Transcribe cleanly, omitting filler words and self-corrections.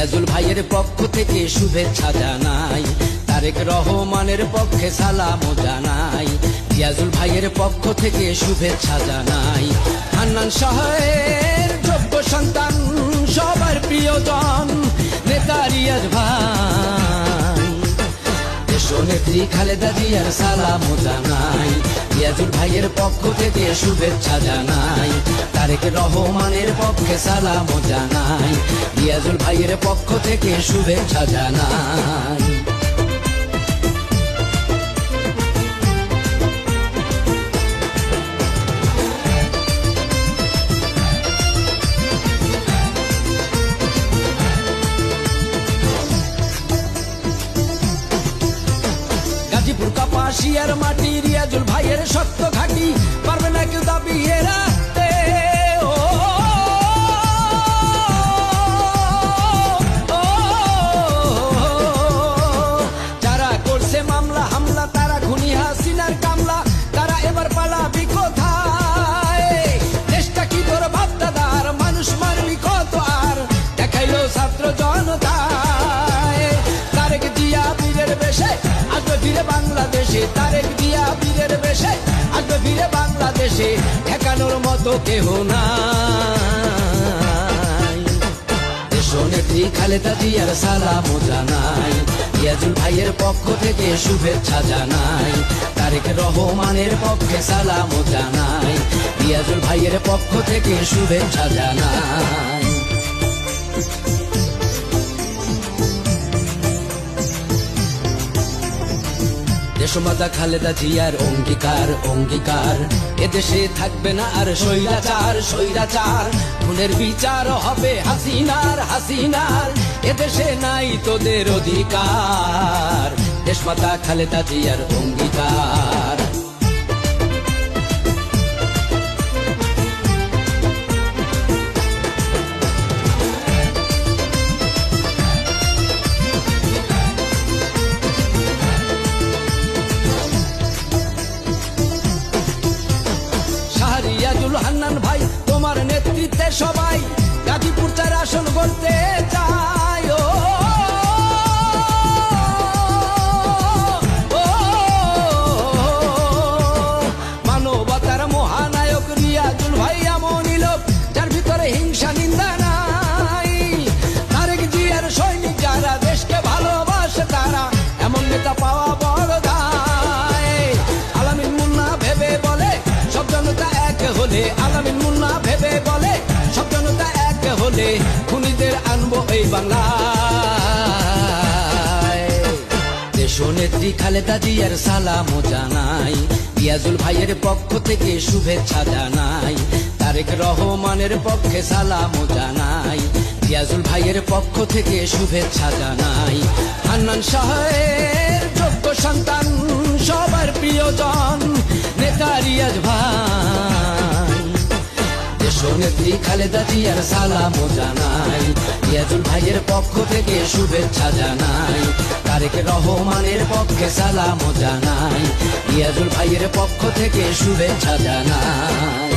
রিয়াজুল ভাইয়ের পক্ষ থেকে শুভেচ্ছা জানাই, তারেক রহমানের পক্ষে সালাম জানাই। রিয়াজুল ভাইয়ের পক্ষ থেকে শুভেচ্ছা জানাই। হান্নান শাহের যোগ্য সন্তান, সবার প্রিয়জন নেতা রিয়াজ ভাই। দেশনেত্রী খালেদা জিয়ার সালাম জানাই, রিয়াজুল ভাইয়ের পক্ষ থেকে শুভেচ্ছা জানাই। তারেক রহমানের পক্ষে সালাম জানাই, রিয়াজুল ভাইয়ের পক্ষ থেকে শুভেচ্ছা জানাই। গাজীপুর কাপাসিয়ার মাটি রিয়াজুল ভাইয়ের শক্ত ঘাঁটি, পারবে না কেউ দাবিয়ে রাখতে। যারা করছে মামলা হামলা, তারা খুনি হাসিনার কামলা, তারা এবার পালাবি কোথায়? দেশটা কি তোর বাপদাদার, মানুষ মারবি কত আর, দেখাইলো ছাত্র জনতায়। তারেক জিয়া বীরের বেশে আসবে ফিরে বাংলাদেশে, তারেক জিয়া বীরের বেশে আসবে ফিরে বাংলাদেশে, ঠেকানোর মতো কেহ নাই। দেশনেত্রী খালেদা জিয়ার সালাম জানাই, রিয়াজুল ভাইয়ের পক্ষ থেকে শুভেচ্ছা জানাই। তারেক রহমানের পক্ষে সালাম জানাই, রিয়াজুল ভাইয়ের পক্ষ থেকে শুভেচ্ছা জানাই। দেশমাতা খালেদা জিয়ার অঙ্গীকার অঙ্গীকার, এদেশে থাকবে না আর স্বৈরাচার স্বৈরাচার, খুনের বিচার হবে হাসিনার হাসিনার, এদেশে নাই তোদের অধিকার। দেশমাতা খালেদা জিয়ার অঙ্গীকার। রিয়াজুল হান্নান ভাই তোমার নেতৃত্বে সবাই গাজীপুর 4 আসন করতে চায়। মানবতার মহানায়ক রিয়াজুল ভাই এমনই লোক, যার ভিতরে হিংসা নিন্দা নাই। তারেক জিয়ার সৈনিক যারা দেশকে ভালোবাসে, তারা এমন নেতা পাওয়া বড় দায়। আলামিন মুন্না ভেবে বলে সব জনতা এক হলে, আলামিন মুন্না ভেবে বলে সব জনতা এক হলে, খুনিদের আনবো এই বাংলায়। দেশনেত্রী খালেদা জিয়ার সালাম জানাই, রিয়াজুল ভাইয়ের পক্ষ থেকে শুভেচ্ছা জানাই। তারেক রহমানের পক্ষে সালাম জানাই, রিয়াজুল ভাইয়ের পক্ষ থেকে শুভেচ্ছা জানাই। হান্নান শাহের যোগ্য সন্তান, সবার প্রিয়জন নেতা রিয়াজ ভাই। দেশনেত্রী খালেদা জিয়ার সালাম জানাই, রিয়াজুল ভাইয়ের পক্ষ থেকে শুভেচ্ছা জানাই। তারেক রহমানের পক্ষে সালাম জানাই, রিয়াজুল ভাইয়ের পক্ষ থেকে শুভেচ্ছা জানাই।